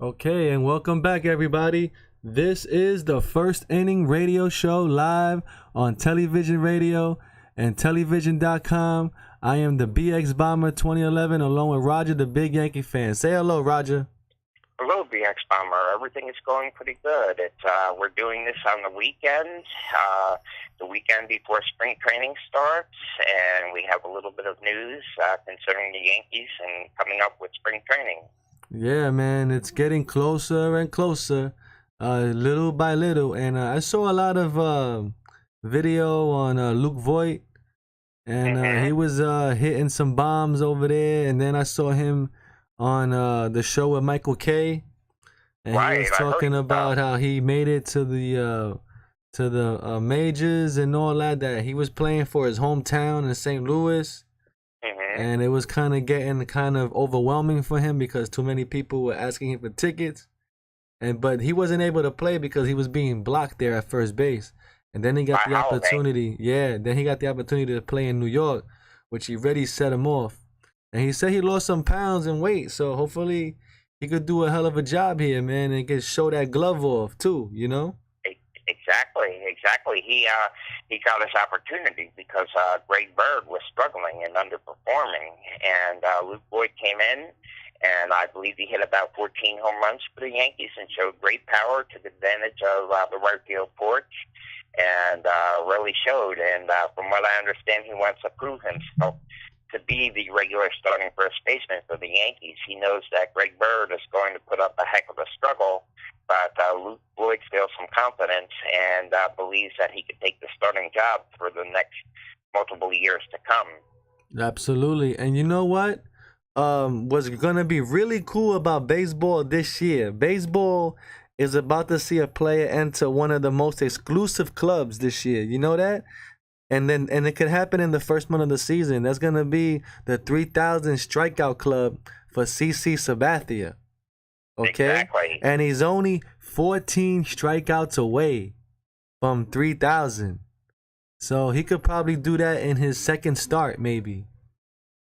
Okay, and welcome back, everybody. This is the First Inning Radio Show live on television radio and television.com. I am the BX Bomber 2011 along with Roger, the big Yankee fan. Say hello, Roger. Hello, BX Bomber. Everything is going pretty good. We're doing this on the weekend, the weekend before spring training starts, and we have a little bit of news concerning the Yankees and coming up with spring training. Yeah, man, it's getting closer and closer, little by little. And I saw a lot of video on Luke Voigt, and he was hitting some bombs over there. And then I saw him on the show with Michael Kay, and he was talking about how he made it to the majors and all that. That he was playing for his hometown in St. Louis. And it was kind of getting overwhelming for him because too many people were asking him for tickets, but he wasn't able to play because he was being blocked there at first base. And then he got the opportunity. Yeah, then he got the opportunity to play in New York, which he really set him off. And he said he lost some pounds in weight, so hopefully he could do a hell of a job here, man, and could show that glove off too. You know. Exactly. He got his opportunity because Greg Bird was struggling and underperforming, and Luke Voigt came in, and I believe he hit about 14 home runs for the Yankees and showed great power, took advantage of the right field porch, and really showed. And from what I understand, he wants to prove himself to be the regular starting first baseman for the Yankees. He knows that Greg Bird is going to put up a heck of a struggle, but Luke Voigt feels some confidence and believes that he could take the starting job for the next multiple years to come. Absolutely. And you know what? What's going to be really cool about baseball this year, baseball is about to see a player enter one of the most exclusive clubs this year. You know that? And it could happen in the first month of the season. That's going to be the 3,000 strikeout club for CC Sabathia. Okay? Exactly. And he's only 14 strikeouts away from 3,000. So he could probably do that in his second start, maybe.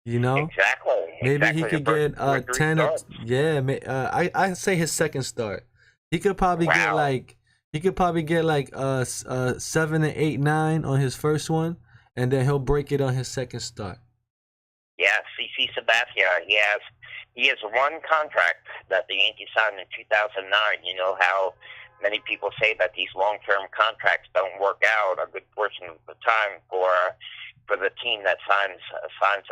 You know? Exactly. Maybe he could get 10. I say his second start. He could probably get like 7 and 8, 9 on his first one, and then he'll break it on his second start. Yeah, CC Sabathia, he has one contract that the Yankees signed in 2009. You know how many people say that these long-term contracts don't work out a good portion of the time for the team that signs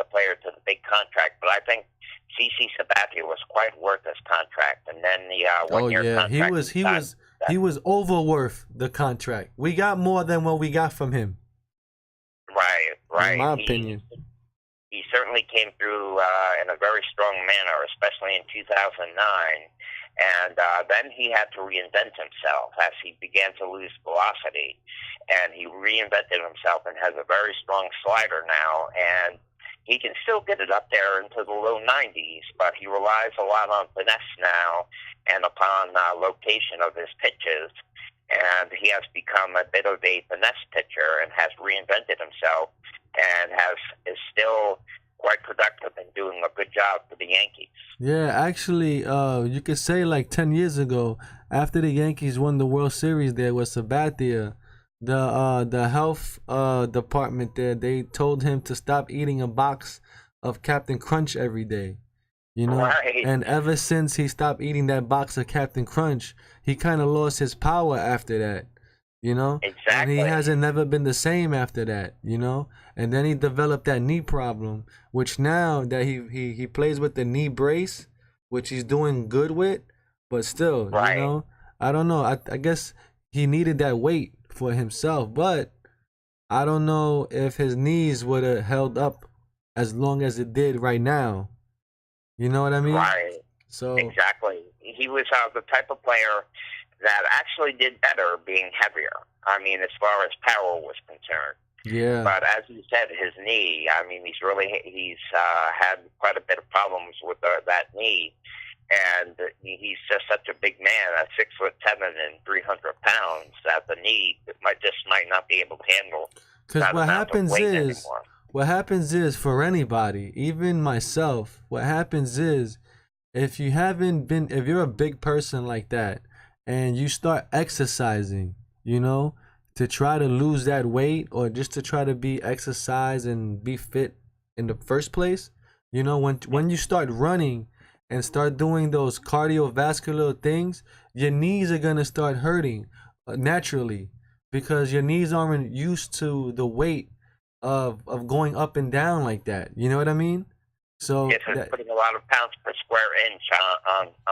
a player to the big contract. But I think CC Sabathia was quite worth his contract, and then the one-year contract. He was over worth the contract. We got more than what we got from him. Right. In my opinion. He certainly came through in a very strong manner, especially in 2009. And then he had to reinvent himself as he began to lose velocity. And he reinvented himself and has a very strong slider now. And he can still get it up there into the low 90s, but he relies a lot on finesse now and upon location of his pitches. And he has become a bit of a finesse pitcher and has reinvented himself and is still quite productive and doing a good job for the Yankees. Yeah, actually, you could say like 10 years ago, after the Yankees won the World Series there with Sabathia, the health department there, they told him to stop eating a box of Captain Crunch every day. You know, and ever since he stopped eating that box of Captain Crunch, he kind of lost his power after that, you know? Exactly. And he hasn't never been the same after that, you know? And then he developed that knee problem, which now that he plays with the knee brace, which he's doing good with, but still, you know, I don't know. I guess he needed that weight for himself, but I don't know if his knees would have held up as long as it did right now. You know what I mean? Right. So exactly. He was the type of player that actually did better being heavier. I mean, as far as power was concerned. Yeah. But as you said, his knee, I mean, he's had quite a bit of problems with that knee. And he's just such a big man, at 6'7" and 300 pounds, that the knee might not be able to handle. Because what happens is for anybody, even myself, what happens is if you haven't been, if you're a big person like that and you start exercising, you know, to try to lose that weight or just to try to be exercise and be fit in the first place, you know, when you start running and start doing those cardiovascular things, your knees are gonna start hurting naturally because your knees aren't used to the weight of going up and down like that. You know what I mean? So Yes, it's putting a lot of pounds per square inch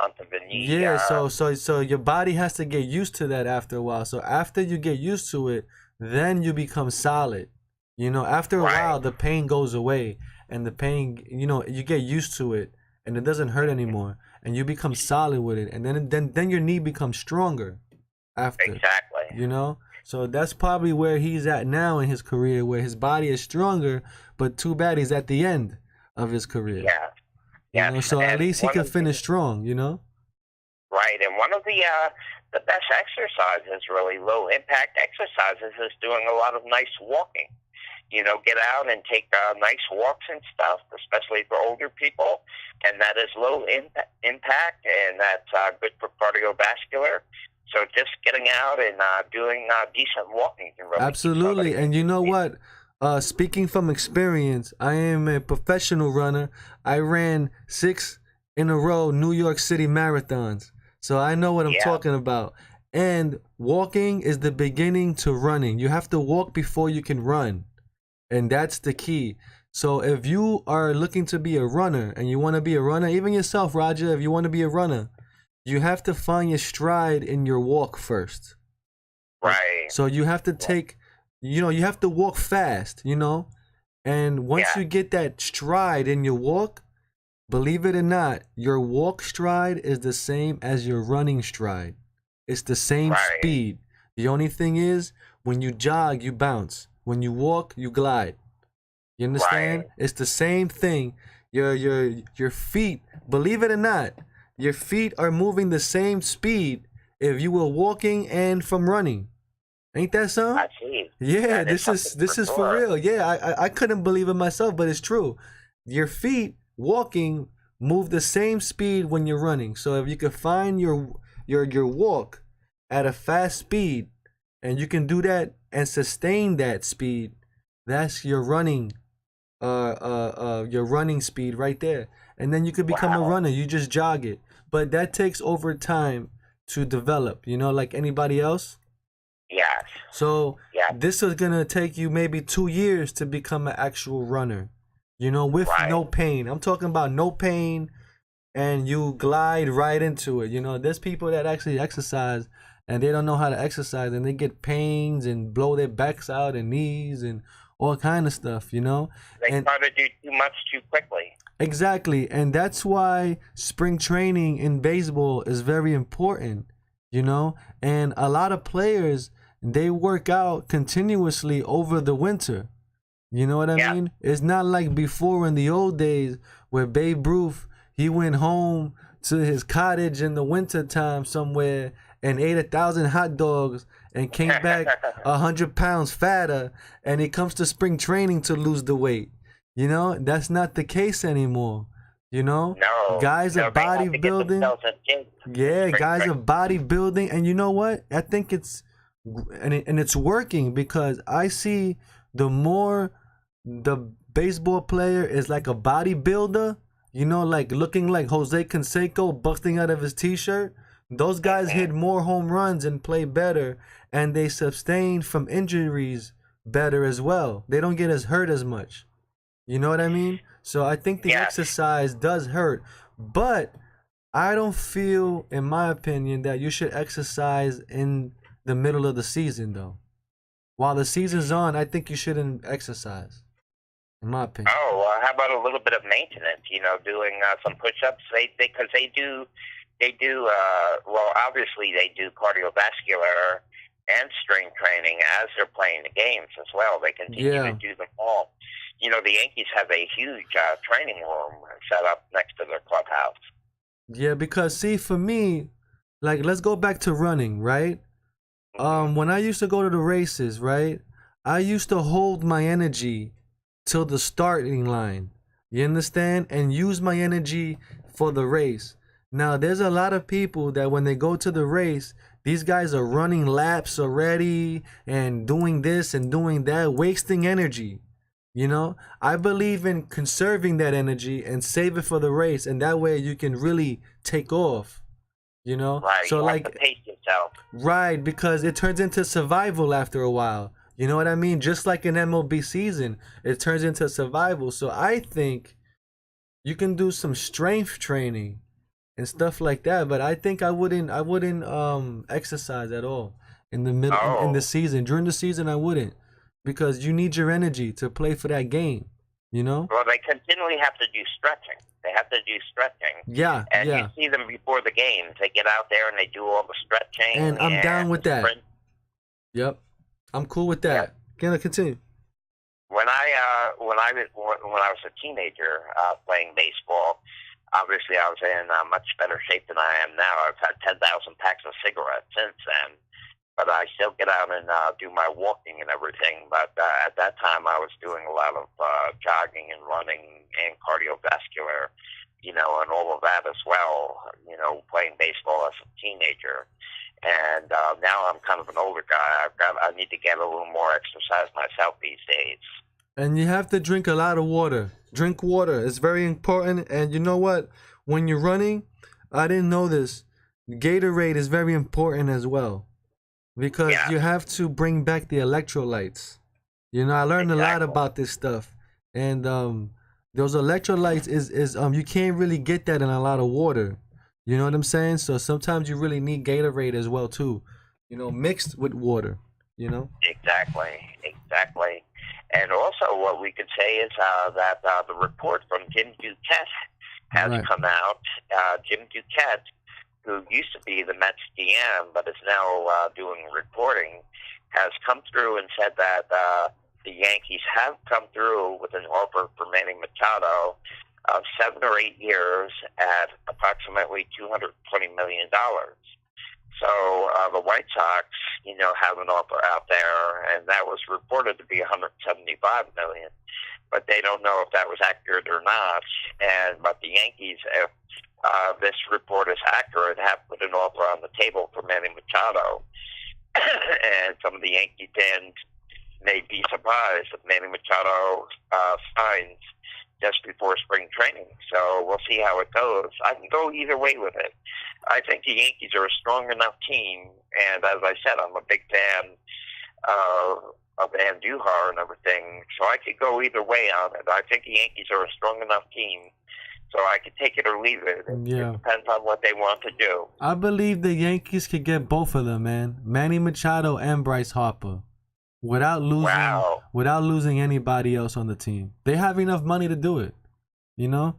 onto the knee. yeah, so your body has to get used to that after a while. So after you get used to it, then you become solid. You know, after a while the pain goes away and the pain, you know, you get used to it and it doesn't hurt anymore and you become solid with it and then your knee becomes stronger after. Exactly. You know? So that's probably where he's at now in his career, where his body is stronger, but too bad he's at the end of his career. Yeah. You know, so at least he can finish strong, you know? Right, and one of the best exercises, really low impact exercises, is doing a lot of nice walking. You know, get out and take nice walks and stuff, especially for older people, and that is low impact, and that's good for cardiovascular. So just getting out and doing decent walking can really absolutely. And you know what? Speaking from experience, I am a professional runner. I ran 6 in a row New York City marathons. So I know what I'm talking about. And walking is the beginning to running. You have to walk before you can run. And that's the key. So if you are looking to be a runner and you want to be a runner, even yourself, Roger, if you want to be a runner, you have to find your stride in your walk first. Right. So you have to take, you know, you have to walk fast, you know, and once you get that stride in your walk, believe it or not, your walk stride is the same as your running stride. It's the same speed. The only thing is, when you jog, you bounce. When you walk, you glide. You understand? It's the same thing. Your feet, believe it or not, your feet are moving the same speed if you were walking and from running. Ain't that something? I see. Yeah, this is for real. Yeah, I couldn't believe it myself, but it's true. Your feet walking move the same speed when you're running. So if you can find your walk at a fast speed and you can do that and sustain that speed, that's your running speed right there. And then you could become a runner. You just jog it. But that takes over time to develop, you know, like anybody else. Yes. So this is gonna take you maybe 2 years to become an actual runner, you know, with no pain. I'm talking about no pain, and you glide right into it. You know, there's people that actually exercise and they don't know how to exercise, and they get pains and blow their backs out and knees and all kind of stuff. You know, they try to do too much too quickly. Exactly, and that's why spring training in baseball is very important. You know, and a lot of players, they work out continuously over the winter. You know what I mean? It's not like before in the old days where Babe Ruth, he went home to his cottage in the winter time somewhere and ate 1,000 hot dogs and came back 100 pounds fatter, and he comes to spring training to lose the weight. You know, that's not the case anymore. You know, guys are bodybuilding. Yeah, guys are bodybuilding, and you know what? I think it's working, because I see the more the baseball player is like a bodybuilder, you know, like looking like Jose Canseco busting out of his t-shirt. Those guys hit more home runs and play better, and they sustain from injuries better as well. They don't get as hurt as much. You know what I mean? So I think the exercise does hurt, but I don't feel, in my opinion, that you should exercise in the middle of the season, though. While the season's on, I think you shouldn't exercise, in my opinion. Oh, well, how about a little bit of maintenance? You know, doing some push-ups. Because they do. Well, obviously they do cardiovascular and strength training as they're playing the games as well. They continue to do them all. You know, the Yankees have a huge training room set up next to their clubhouse. Yeah, because see, for me, like, let's go back to running, right? When I used to go to the races, right, I used to hold my energy till the starting line. You understand? And use my energy for the race. Now, there's a lot of people that when they go to the race, these guys are running laps already and doing this and doing that, wasting energy. You know, I believe in conserving that energy and save it for the race, and that way you can really take off. You know, Right. so You have like, to pace yourself. right, because it turns into survival after a while. You know what I mean? Just like an MLB season, it turns into survival. So I think you can do some strength training and stuff like that, but I think I wouldn't exercise at all in the middle in the Oh. season. During the season I wouldn't, because you need your energy to play for that game, you know? Well, they continually have to do stretching. They have to do stretching. Yeah, And yeah. you see them before the games. They get out there and they do all the stretching. And I'm down with that. sprint. Yep. I'm cool with Yeah. that. Can I continue? When I was a teenager playing baseball, obviously I was in much better shape than I am now. I've had 10,000 packs of cigarettes since then, but I still get out and do my walking and everything. But at that time, I was doing a lot of jogging and running and cardiovascular, and all of that as well. Playing baseball as a teenager. And now I'm kind of an older guy. I need to get a little more exercise myself these days. And you have to drink a lot of water. Drink water. It's very important. And you know what? When you're running, I didn't know this. Gatorade is very important as well, because you have to bring back the electrolytes. I learned a lot about this stuff. And those electrolytes is you can't really get that in a lot of water. You know what I'm saying? So sometimes you really need Gatorade as well too. Mixed with water. Exactly. And also, what we could say is that the report from Jim Duquette has come out. Jim Duquette, who used to be the Mets GM but is now doing reporting, has come through and said that the Yankees have come through with an offer for Manny Machado of 7 or 8 years at approximately $220 million. So the White Sox, have an offer out there, and that was reported to be $175 million. But they don't know if that was accurate or not. But the Yankees, if this report is accurate, have put an offer on the table for Manny Machado. And some of the Yankee fans may be surprised if Manny Machado signs just before spring training. So we'll see how it goes. I can go either way with it. I think the Yankees are a strong enough team, and as I said, I'm a big fan of Van Duhar and everything, so I could go either way on it. I think the Yankees are a strong enough team, so I could take it or leave it. It depends on what they want to do. I believe the Yankees could get both of them, man. Manny Machado and Bryce Harper. Without losing anybody else on the team. They have enough money to do it. Yeah,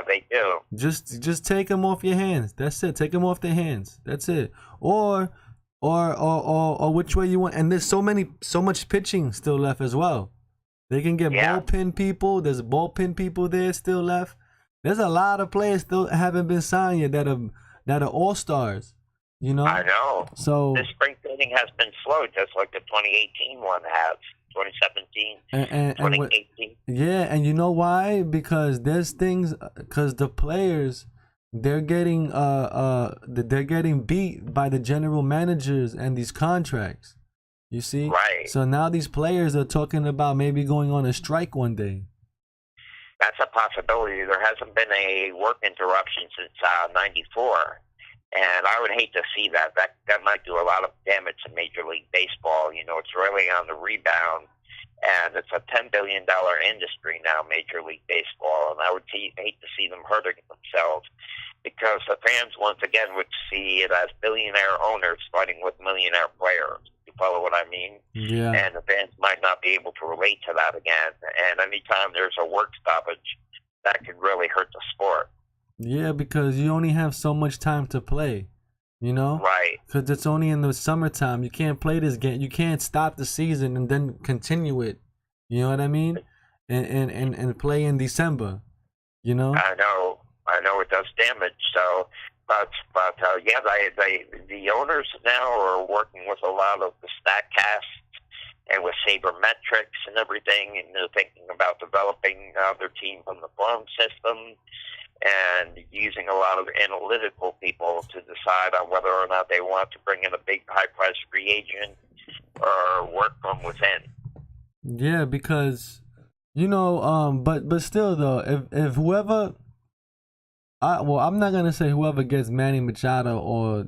they do. Just take them off your hands. That's it. Take them off their hands. That's it. Or which way you want. And there's so much pitching still left as well. They can get bullpen people. There's bullpen people there still left. There's a lot of players still haven't been signed yet that are all-stars. I know. So this spring training has been slow, just like the 2018 one has. 2017, and 2018. And you know why? Because there's things. Because the players, they're getting beat by the general managers and these contracts. You see, right? So now these players are talking about maybe going on a strike one day. That's a possibility. There hasn't been a work interruption since '94. And I would hate to see that. That might do a lot of damage to Major League Baseball. It's really on the rebound, and it's a $10 billion industry now, Major League Baseball. And I would hate to see them hurting themselves, because the fans, once again, would see it as billionaire owners fighting with millionaire players. You follow what I mean? Yeah. And the fans might not be able to relate to that again. And anytime there's a work stoppage, that could really hurt the sport. Yeah, because you only have so much time to play, Right. Because it's only in the summertime. You can't play this game. You can't stop the season and then continue it. You know what I mean? And play in December, I know it does damage. So, but the owners now are working with a lot of the StatCasts and with sabermetrics and everything, and they're thinking about developing their team from the farm system. and using a lot of analytical people to decide on whether or not they want to bring in a big high-priced free agent or work from within. Yeah, because but still though, if whoever, I'm not gonna say whoever gets Manny Machado or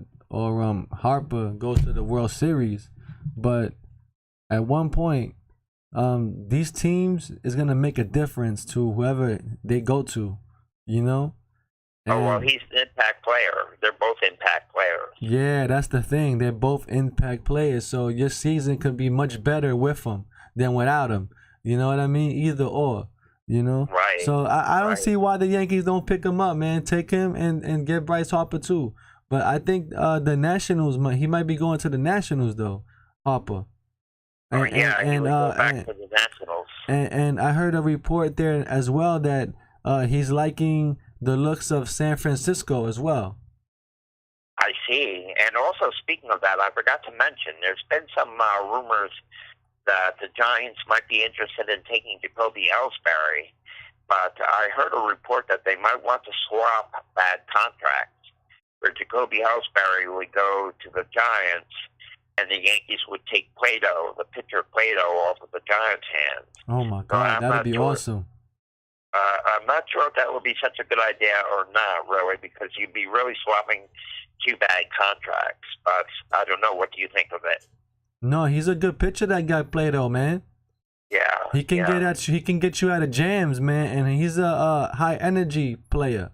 Harper goes to the World Series, but at one point, these teams is gonna make a difference to whoever they go to, you know. And He's an impact player. They're both impact players. yeah, that's the thing. They're both impact players, so your season could be much better with them than without them. You know what I mean? Either or, you know. Right. So I don't see why the Yankees don't pick him up, man. Take him and get Bryce Harper too. But I think the Nationals, he might be going to the Nationals though, Harper. He would go back to the Nationals. And I heard a report there as well that he's liking the looks of San Francisco as well. I see. And also, speaking of that, I forgot to mention, there's been some rumors that the Giants might be interested in taking Jacoby Ellsbury, but I heard a report that they might want to swap bad contracts, where Jacoby Ellsbury would go to the Giants, and the Yankees would take Plato, the pitcher Plato, off of the Giants' hands. Oh my God, that'd be awesome. I'm not sure if that would be such a good idea or not, really, because you'd be really swapping two bad contracts. But I don't know. What do you think of it? No, he's a good pitcher, that guy Plato, man. Yeah, he can get you out of jams, man, and he's a high energy player.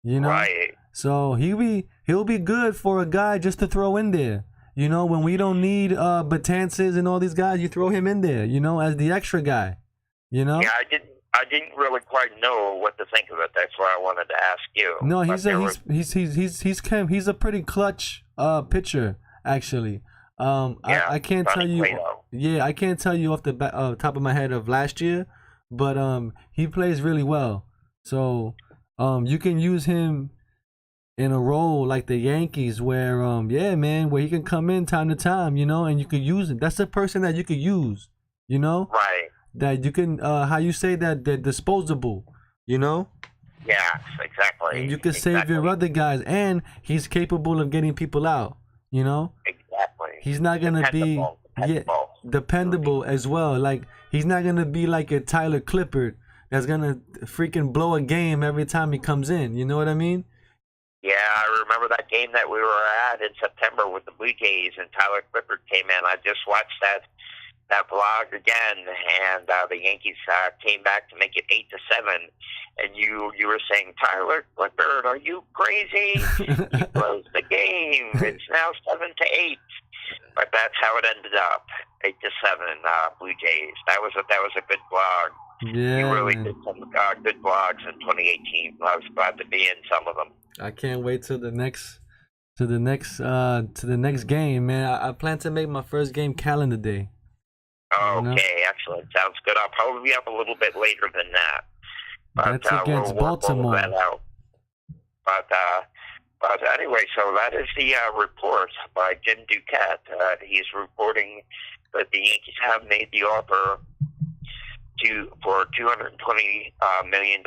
You know, right? So he'll be good for a guy just to throw in there. You know, when we don't need Betances and all these guys, you throw him in there. You know, as the extra guy. You know. Yeah, I didn't really quite know what to think of it. That's why I wanted to ask you. No, he's a pretty clutch pitcher, actually. I can't tell you. Yeah, I can't tell you off the top of my head of last year, but he plays really well. So you can use him in a role like the Yankees, where where he can come in time to time, you know, and you could use him. That's a person that you could use, you know. Right. That you can, how you say that, they're disposable, you know? Yes, exactly. And you can save your other guys, and he's capable of getting people out, you know? Exactly. He's not going to be dependable as well. Like, he's not going to be like a Tyler Clippard that's going to freaking blow a game every time he comes in. You know what I mean? Yeah, I remember that game that we were at in September with the Blue Jays, and Tyler Clippard came in. I just watched that vlog again, and the Yankees came back to make it 8-7. And you were saying, Tyler Clippard, are you crazy? You closed the game. It's now 7-8. But that's how it ended up, 8-7. Blue Jays. That was a good vlog. Yeah, you really did some good vlogs in 2018. I was glad to be in some of them. I can't wait till the next game, man. I plan to make my first game calendar day. Okay, excellent. Sounds good. I'll probably be up a little bit later than that. But, that's against Baltimore. But anyway, so that is the report by Jim Duquette. He's reporting that the Yankees have made the offer for $220 million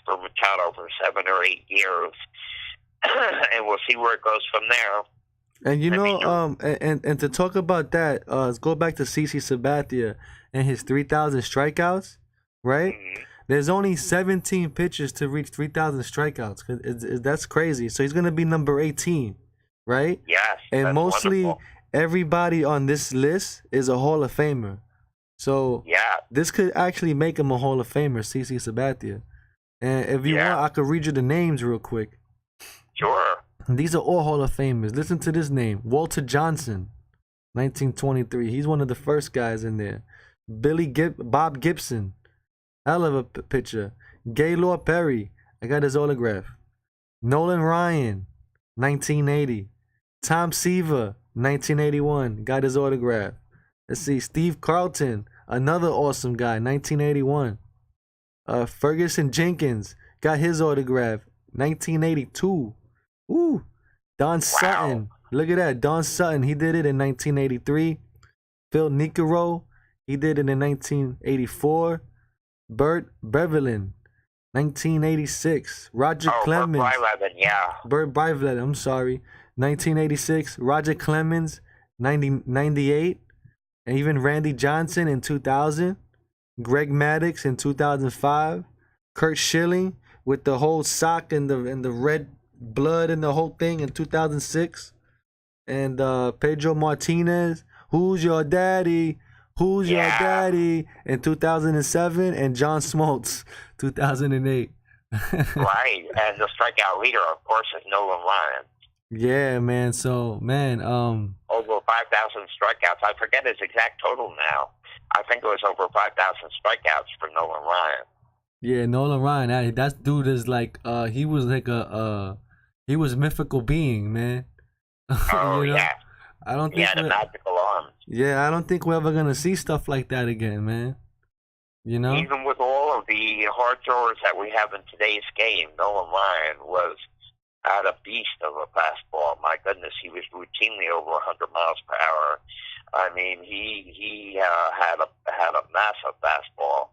for Machado for 7 or 8 years, and we'll see where it goes from there. And you know, and to talk about that, let's go back to CC Sabathia and his 3,000 strikeouts, right? Mm-hmm. There's only 17 pitchers to reach 3,000 strikeouts. That's crazy. So he's gonna be number 18, right? Yes. And mostly wonderful. Everybody on this list is a Hall of Famer. So this could actually make him a Hall of Famer, CC Sabathia. And if you want, I could read you the names real quick. Sure. These are all Hall of Famers. Listen to this name. Walter Johnson, 1923. He's one of the first guys in there. Bob Gibson, hell of a pitcher. Gaylord Perry, I got his autograph. Nolan Ryan, 1980. Tom Seaver, 1981, got his autograph. Let's see, Steve Carlton, another awesome guy, 1981. Ferguson Jenkins, got his autograph, 1982. Ooh, Don Sutton. Look at that. Don Sutton, he did it in 1983. Phil Nicaro, he did it in 1984. Bert Beverlin, 1986, Roger Oh, Burt Clemens. Blyleven, yeah. Burt Blyleven, I'm sorry. 1986, Roger Clemens, 98, and even Randy Johnson in 2000, Greg Maddux in 2005, Kurt Schilling with the whole sock and the red blood and the whole thing in 2006, and Pedro Martinez, Who's Your Daddy? Who's Your Yeah. Daddy? In 2007, and John Smoltz, 2008. Right, and the strikeout leader, of course, is Nolan Ryan. Yeah, man. So, man, Over 5,000 strikeouts. I forget his exact total now. I think it was over 5,000 strikeouts for Nolan Ryan. yeah, Nolan Ryan. That dude is like, he was like he was mythical being, man. Oh, you know? yeah. I don't He think had a magical arm. yeah, I don't think we're ever gonna see stuff like that again, man. You know? Even with all of the hard throwers that we have in today's game, Nolan Ryan had a beast of a fastball. My goodness, he was routinely over 100 miles per hour. I mean, he had a massive fastball.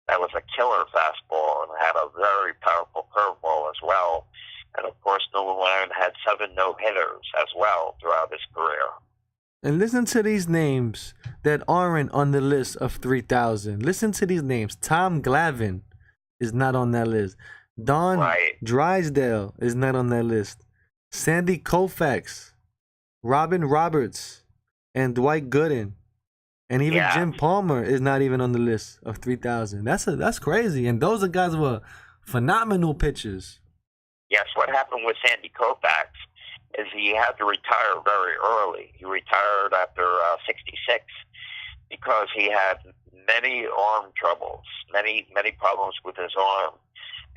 That was a killer fastball, and had a very powerful curveball as well. And of course, Nolan Ryan had 7 no-hitters as well throughout his career. And listen to these names that aren't on the list of 3,000. Listen to these names. Tom Glavine is not on that list. Don Drysdale is not on that list. Sandy Koufax, Robin Roberts, and Dwight Gooden. And even Jim Palmer is not even on the list of 3,000. That's crazy. And those are guys who were phenomenal pitchers. Yes, what happened with Sandy Koufax is he had to retire very early. He retired after 66 because he had many arm troubles, many problems with his arm,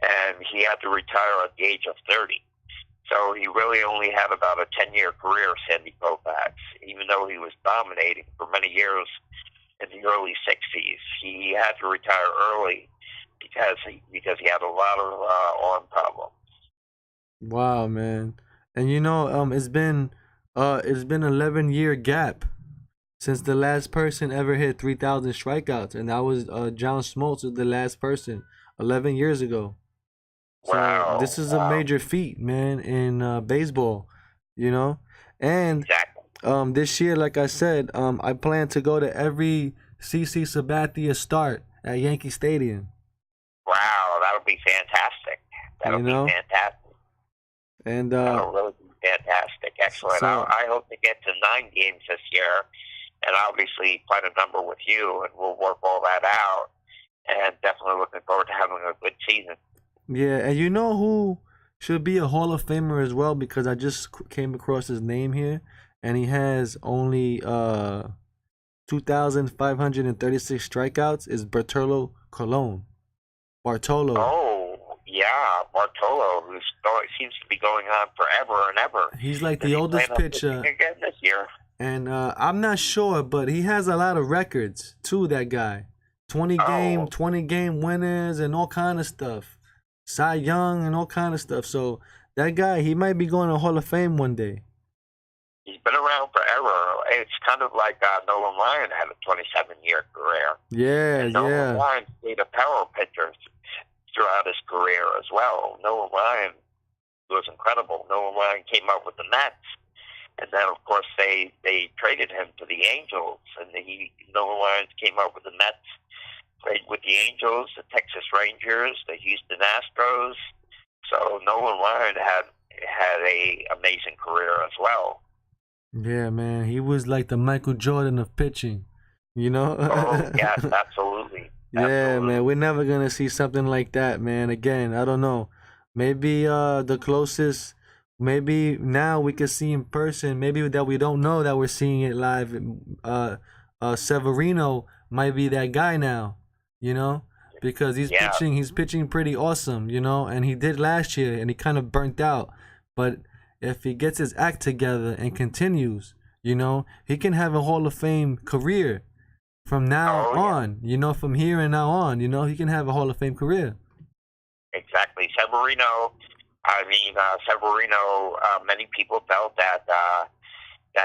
and he had to retire at the age of 30. So he really only had about a 10-year career, Sandy Koufax, even though he was dominating for many years in the early 60s. He had to retire early because he had a lot of arm problems. Wow, man. And you know, it's been 11-year gap since the last person ever hit 3,000 strikeouts, and that was John Smoltz was the last person 11 years ago. So Wow. This is a major feat, man, in baseball, you know. And this year, like I said, I plan to go to every CC Sabathia start at Yankee Stadium. Wow, that'll be fantastic. That'll be fantastic. And that'll really be fantastic. Excellent. So, I hope to get to 9 games this year, and obviously quite a number with you, and we'll work all that out. And definitely looking forward to having a good season. Yeah, and you know who should be a Hall of Famer as well, because I just came across his name here, and he has only 2,536 strikeouts, is Bartolo Colon. Bartolo. Oh, yeah, Bartolo, who seems to be going on forever and ever. He's like the oldest pitcher. Again this year. And I'm not sure, but he has a lot of records, too, that guy. 20 game winners and all kind of stuff. Cy Young and all kind of stuff. So that guy, he might be going to Hall of Fame one day. He's been around forever. It's kind of like Nolan Ryan had a 27-year career. Yeah, and Nolan Ryan stayed a power pitcher throughout his career as well. Nolan Ryan was incredible. Nolan Ryan came up with the Mets, and then of course they traded him to the Angels, and Nolan Ryan came up with the Mets, played with the Angels, the Texas Rangers, the Houston Astros. So Nolan Ryan had a amazing career as well. Yeah, man, he was like the Michael Jordan of pitching, you know? Oh, yes, absolutely. Yeah, man, we're never gonna see something like that, man. Again, I don't know. Maybe the closest, maybe now we can see in person. Maybe that we don't know that we're seeing it live. Severino might be that guy now, you know, because he's pitching pretty awesome, you know, and he did last year, and he kind of burnt out, but if he gets his act together and continues, you know, he can have a Hall of Fame career from now on, you know, from here and now on, you know, he can have a Hall of Fame career. Exactly. Severino, many people felt that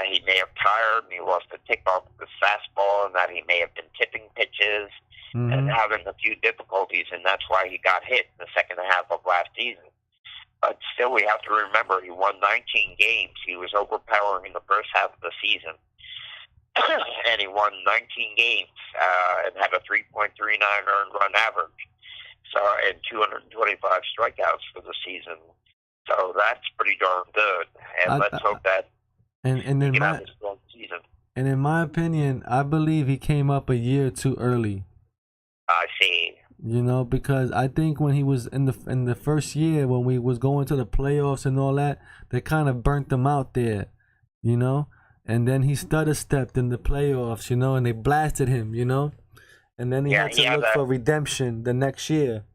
he may have tired and he lost the tick off the fastball and that he may have been tipping pitches. and having a few difficulties, and that's why he got hit in the second half of last season. But still, we have to remember he won 19 games. He was overpowering in the first half of the season, and he won 19 games and had a 3.39 earned run average, so and 225 strikeouts for the season. So that's pretty darn good, and let's hope that he can have a strong season. And in my opinion, I believe he came up a year too early. I see. You know, because I think when he was in the first year, when we was going to the playoffs and all that, they kind of burnt him out there, you know. And then he stutter-stepped in the playoffs, you know, and they blasted him, you know. And then he had to look for redemption the next year.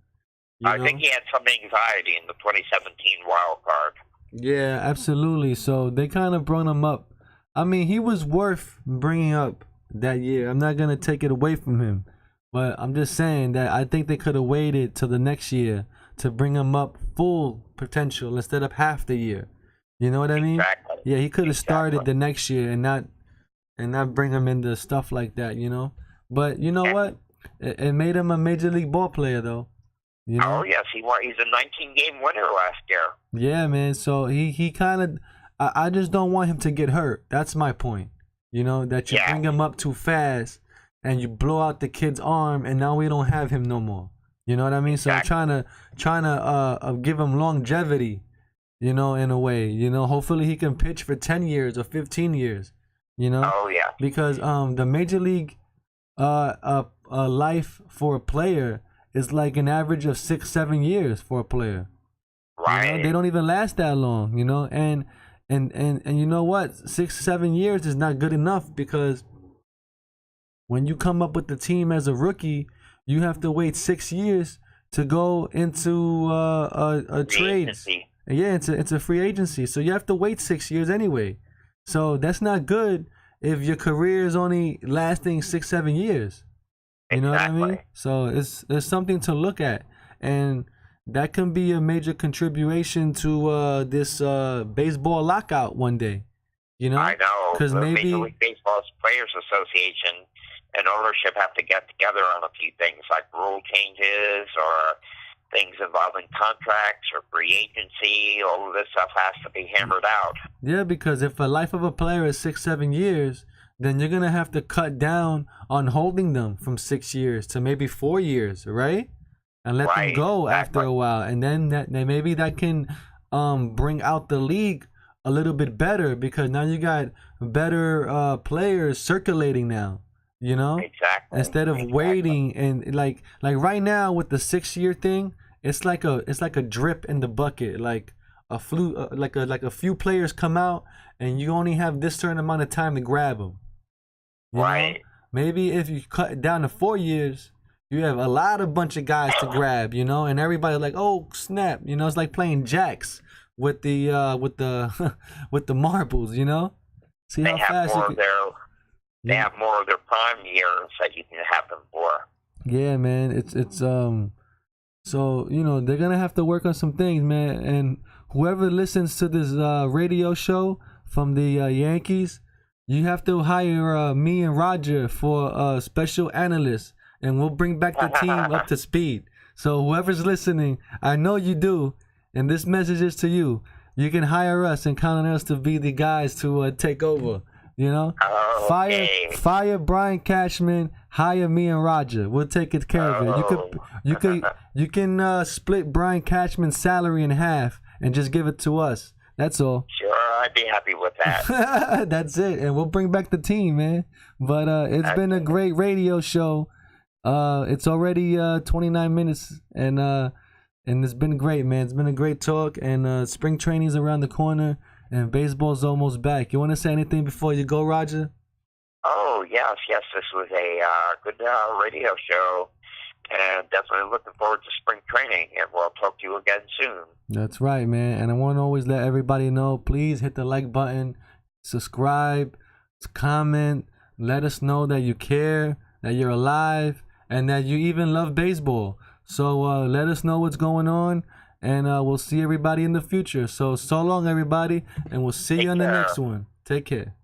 I think he had some anxiety in the 2017 wild card. Yeah, absolutely. So they kind of brought him up. I mean, he was worth bringing up that year. I'm not going to take it away from him. But I'm just saying that I think they could have waited till the next year to bring him up full potential instead of half the year. You know what I mean? Exactly. Yeah, he could have started the next year and not bring him into stuff like that, you know? But you know what? It made him a major league ball player, though. You know? Oh, yes. He's a 19-game winner last year. Yeah, man. So he kind of... I just don't want him to get hurt. That's my point. You know, that you bring him up too fast and you blow out the kid's arm, and now we don't have him no more. You know what I mean? So I'm trying to give him longevity, you know, in a way. You know, hopefully he can pitch for 10 years or 15 years, you know? Oh, yeah. Because the major league life for a player is like an average of 6-7 years for a player. Right. You know? They don't even last that long, you know? And you know what? 6-7 years is not good enough, because when you come up with the team as a rookie, you have to wait 6 years to go into a trade. Yeah, it's a free agency. So you have to wait 6 years anyway. So that's not good if your career is only lasting 6-7 years. You know what I mean? So it's something to look at, and that can be a major contribution to this baseball lockout one day. You know? I know. Because maybe Major League Baseball's Players Association and ownership have to get together on a few things, like rule changes or things involving contracts or free agency. All of this stuff has to be hammered out. Yeah, because if the life of a player is 6-7 years, then you're going to have to cut down on holding them from 6 years to maybe 4 years, right? And let them go after a while. And then maybe that can bring out the league a little bit better, because now you got better players circulating now. You know, instead of waiting and like right now with the 6-year thing, it's like a drip in the bucket. Like a few players come out and you only have this certain amount of time to grab them. You know? Maybe if you cut it down to 4 years, you have a bunch of guys to grab. You know, and everybody like, oh snap. You know, it's like playing jacks with the with the marbles. You know, see how fast you can. They have more of their prime years that you can have them for. Yeah, man. It's so, you know, they're gonna have to work on some things, man. And whoever listens to this radio show from the Yankees, you have to hire me and Roger for a special analyst, and we'll bring back the team up to speed. So whoever's listening, I know you do, and this message is to you. You can hire us and count on us to be the guys to take over. You know, fire Brian Cashman, hire me and Roger. We'll take care of it. You can split Brian Cashman's salary in half and just give it to us. That's all. Sure, I'd be happy with that. That's it, and we'll bring back the team, man. But it's been a great radio show. It's already 29 minutes, and it's been great, man. It's been a great talk, and spring training's around the corner. And baseball's almost back. You want to say anything before you go, Roger? Oh, yes. This was a good radio show. And definitely looking forward to spring training. And we'll talk to you again soon. That's right, man. And I want to always let everybody know, please hit the like button, subscribe, comment, let us know that you care, that you're alive, and that you even love baseball. So let us know what's going on. And we'll see everybody in the future. So long, everybody. And we'll see you on the next one. Take care.